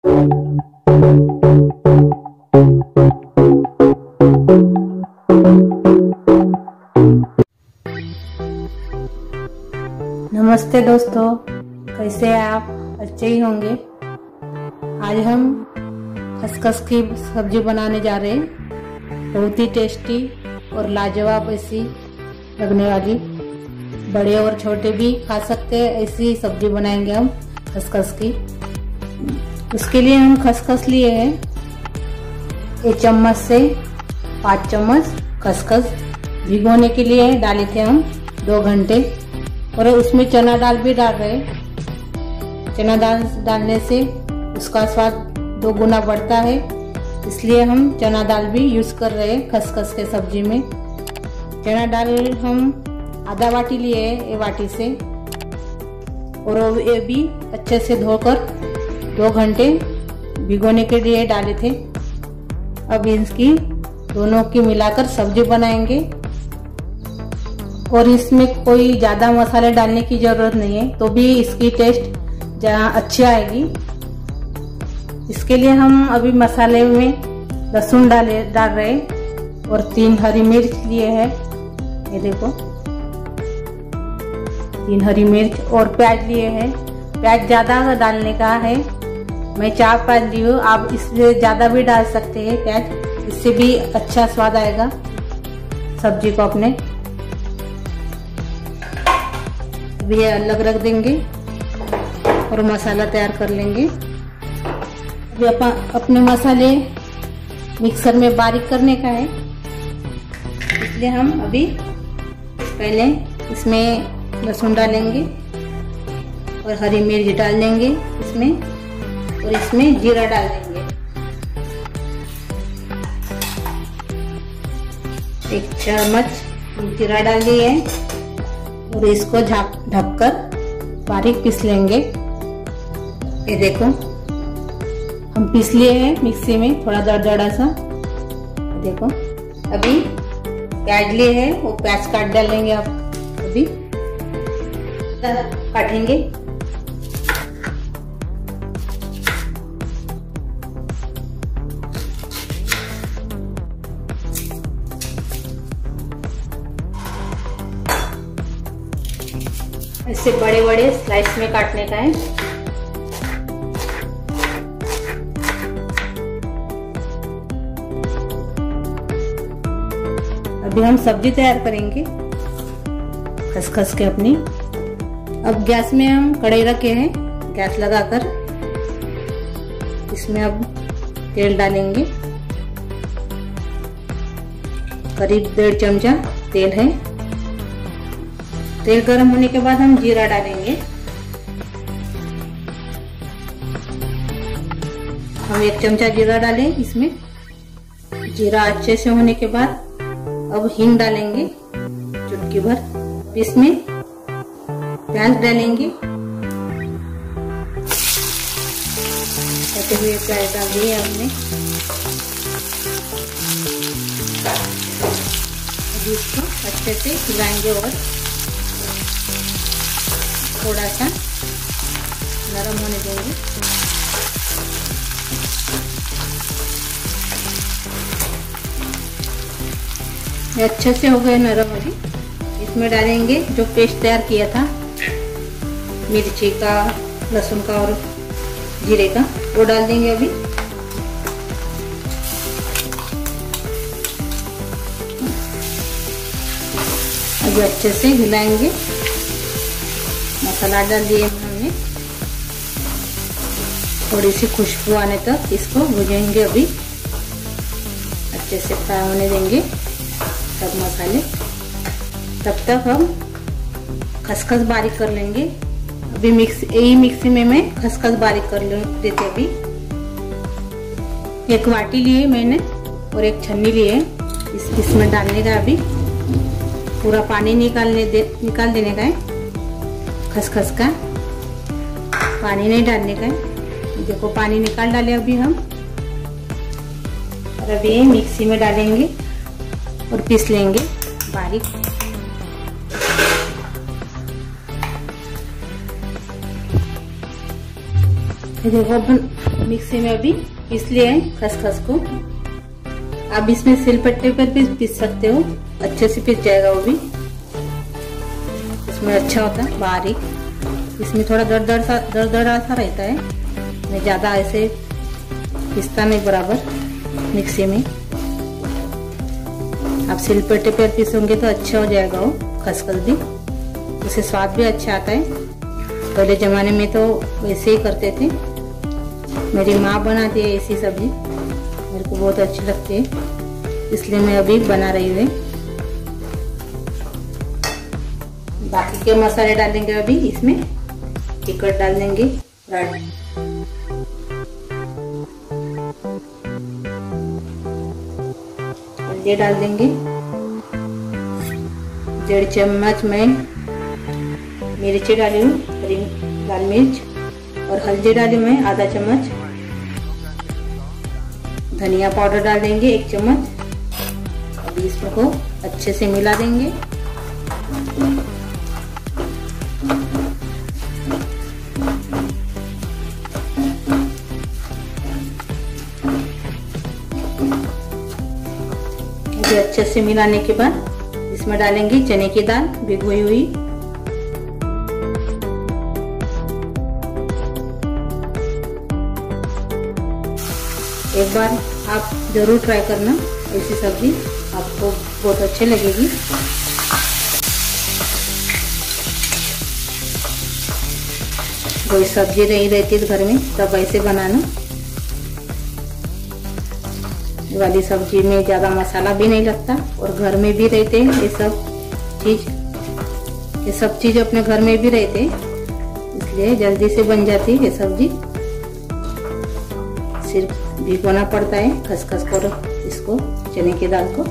नमस्ते दोस्तों, कैसे हैं आप? अच्छे ही होंगे। आज हम खसखस की सब्जी बनाने जा रहे हैं। बहुत ही टेस्टी और लाजवाब ऐसी लगने वाली, बड़े और छोटे भी खा सकते हैं। ऐसी सब्जी बनाएंगे हम खसखस की। उसके लिए हम खसखस लिए हैं 1 चम्मच से 5 चम्मच खसखस भिगोने के लिए डाले थे हम 2 घंटे। और उसमें चना दाल भी डाल रहे हैं। चना दाल डालने से उसका स्वाद 2 गुना बढ़ता है, इसलिए हम चना दाल भी यूज कर रहे हैं खसखस के सब्जी में। चना दाल हम आधा वाटी लिए है, 1 वाटी से, और ये भी अच्छे से धोकर 2 घंटे भिगोने के लिए डाले थे। अब इसकी दोनों की मिलाकर सब्जी बनाएंगे। और इसमें कोई ज़्यादा मसाले डालने की ज़रूरत नहीं है, तो भी इसकी टेस्ट अच्छी आएगी। इसके लिए हम अभी मसाले में लहसुन डाल रहे हैं और 3 हरी मिर्च लिए हैं। ये देखो 3 हरी मिर्च, और प्याज लिए हैं। प्याज ज़्यादा डालने का है, मैं 4 प्याज ली हूँ। आप इससे ज़्यादा भी डाल सकते हैं प्याज, इससे भी अच्छा स्वाद आएगा सब्जी को अपने। अभी ये अलग रख देंगे और मसाला तैयार कर लेंगे। अभी अपने मसाले मिक्सर में बारीक करने का है, इसलिए हम अभी पहले इसमें लहसुन डालेंगे और हरी मिर्च डाल देंगे इसमें, और इसमें जीरा डाल देंगे। 1 चम्मच जीरा डाल दिए और इसको ढककर बारीक पीस लेंगे। ये देखो हम पीस लिए हैं मिक्सी में, थोड़ा दरदरा सा। देखो अभी प्याज लिए हैं, वो प्याज काट डालेंगे। आप अभी काटेंगे। इससे बड़े बड़े स्लाइस में काटने का है। अभी हम सब्जी तैयार करेंगे खसखस के अपनी। अब गैस में हम कढ़ाई रखे हैं, गैस लगाकर इसमें अब तेल डालेंगे। करीब 1.5 चमचा तेल है। तेल गर्म होने के बाद हम जीरा डालेंगे। हम 1 चमचा जीरा डालें इसमें। जीरा अच्छे से होने के बाद अब हींग डालेंगे चुटकी भर। इसमें प्याज डालेंगे, कटे हुए प्याज डाल दिए हमने। अभी इसको अच्छे से हिलाएंगे और थोड़ा सा नरम होने देंगे। ये अच्छे से हो गए नरम। अभी इसमें डालेंगे जो पेस्ट तैयार किया था मिर्ची का, लहसुन का और जीरे का, वो डाल देंगे अभी। अभी अच्छे से हिलाएंगे। मसाला डाल दिए हमने, थोड़ी सी खुशबू आने तक इसको भूजेंगे। अभी अच्छे से फ्राई होने देंगे सब मसाले। तब तक हम खसखस बारीक कर लेंगे। अभी यही मिक्सी में मैं खसखस बारीक कर देते। अभी 1 वाटी लिए मैंने और 1 छन्नी लिए। इसमें डालने का, अभी पूरा पानी निकाल देने का है। खसखस का पानी नहीं डालने का है। देखो पानी निकाल डाले अभी हम, और अभी मिक्सी में डालेंगे और पीस लेंगे बारीक। देखो मिक्सी में अभी पीस लिया है खसखस को। आप इसमें सिलपट्टे पर भी पीस सकते हो, अच्छे से पीस जाएगा वो भी, इसमें अच्छा होता है बारीक। इसमें थोड़ा दरदरा सा रहता है, मैं ज़्यादा ऐसे पीसता नहीं बराबर मिक्सी में। आप सिलपट्टे पर पीसोगे तो अच्छा हो जाएगा वो खसखस भी, उससे स्वाद भी अच्छा आता है। पहले ज़माने में तो वैसे ही करते थे, मेरी माँ बनाती है ऐसी सब्जी, मेरे को बहुत अच्छी लगती है, इसलिए मैं अभी बना रही हूँ। बाकी के मसाले डालेंगे अभी इसमें, टिकट डाल देंगे, हल्दी डाल देंगे, 1.5 चम्मच मैं मिर्ची डाली हूँ, हरी लाल मिर्च, और हल्दी डाली मैं आधा चम्मच। धनिया पाउडर डाल देंगे 1 चम्मच। अभी इसको अच्छे से मिला देंगे। अभी अच्छे से मिलाने के बाद इसमें डालेंगे चने की दाल भिगोई हुई। एक बार आप जरूर ट्राई करना, ऐसी सब्जी आपको बहुत अच्छी लगेगी। कोई सब्जी नहीं रहती घर में तब ऐसे बनाना। ये वाली सब्जी में ज़्यादा मसाला भी नहीं लगता और घर में भी रहते हैं ये सब चीज़ अपने घर में भी रहते, इसलिए जल्दी से बन जाती है ये सब्जी। सिर्फ भिगोना पड़ता है खसखस को, इसको चने की दाल को।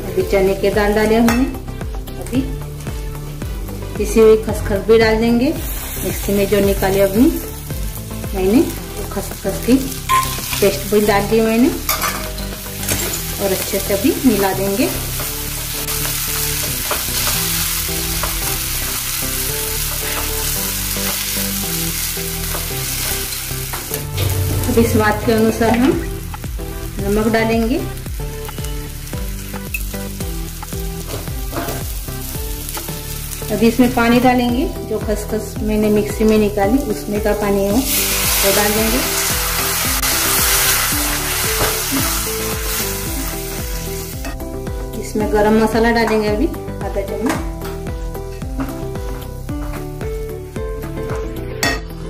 अभी चने की दाल डाले हमने, अभी पिसी हुई खसखस भी डाल देंगे मिक्सी में जो निकाली अपनी मैंने, तो खसखस की पेस्ट भी डाल दी मैंने, और अच्छे से अभी मिला देंगे। अभी स्वाद के अनुसार हम नमक डालेंगे। अभी इसमें पानी डालेंगे, जो खसखस मैंने मिक्सी में निकाली उसमें का पानी है वो डाल देंगे। इसमें गरम मसाला डालेंगे अभी आधा चम्मच।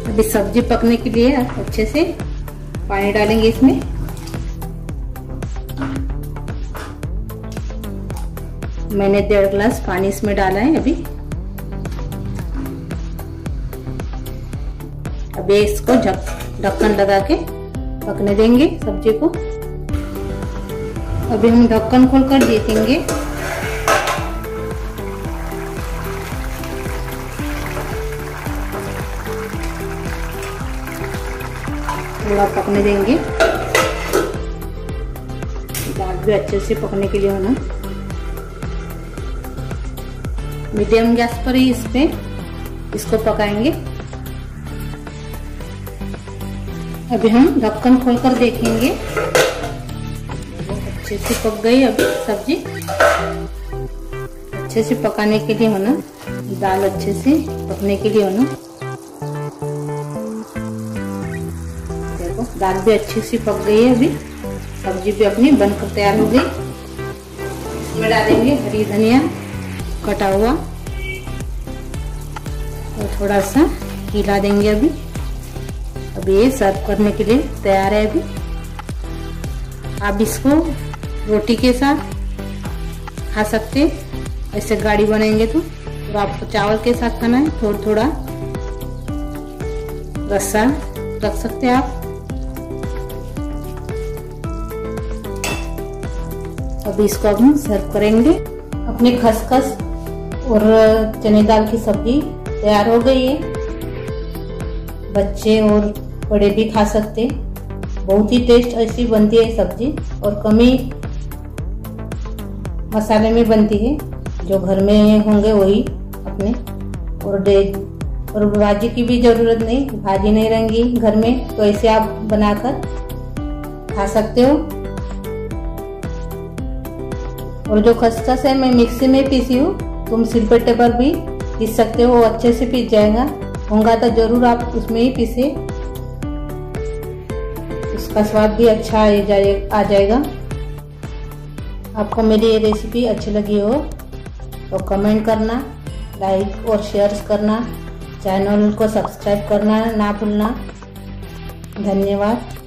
अभी सब्जी पकने के लिए अच्छे से पानी डालेंगे इसमें। मैंने 1.5 गिलास पानी इसमें डाला है अभी। अभी इसको ढक्कन लगा के पकने देंगे सब्जी को। अभी हम ढक्कन खोलकर देखेंगे। थोड़ा पकने देंगे, दाल भी अच्छे से पकने के लिए होना। मीडियम गैस पर ही इसको पकाएंगे। अभी हम ढक्कन खोलकर देखेंगे, अच्छे से पक गई। अभी सब्जी अच्छे से पकाने के लिए होना, दाल अच्छे से पकने के लिए होना। देखो दाल भी अच्छी सी पक गई है। अभी सब्जी भी अपनी बनकर तैयार हो गई। इसमें डालेंगे हरी धनिया कटा हुआ और थोड़ा सा हिला देंगे। अभी ये सर्व करने के लिए तैयार है। अभी आप इसको रोटी के साथ खा सकते, ऐसे गाढ़ी बनाएंगे तो। और आपको चावल के साथ खाना है, थोड़ा थोड़ा रस्सा रख सकते हैं आप। अभी इसको हम सर्व करेंगे। अपनी खसखस और चने दाल की सब्जी तैयार हो गई है। बच्चे और बड़े भी खा सकते, बहुत ही टेस्ट ऐसी बनती है सब्जी और कम ही मसाले में बनती है। जो घर में होंगे वही अपने, और और भाजी की भी जरूरत नहीं, भाजी नहीं रहेंगी घर में तो ऐसे आप बनाकर खा सकते हो। और जो खसखस है मैं मिक्सी में पीसी हूँ, तुम सिलबट्टे पर भी पीस सकते हो, वो अच्छे से पीस जाएगा। होगा तो जरूर आप उसमें ही पीसे, उसका स्वाद भी अच्छा आ जाएगा। आपको मेरी ये रेसिपी अच्छी लगी हो तो कमेंट करना, लाइक और शेयर करना, चैनल को सब्सक्राइब करना ना भूलना। धन्यवाद।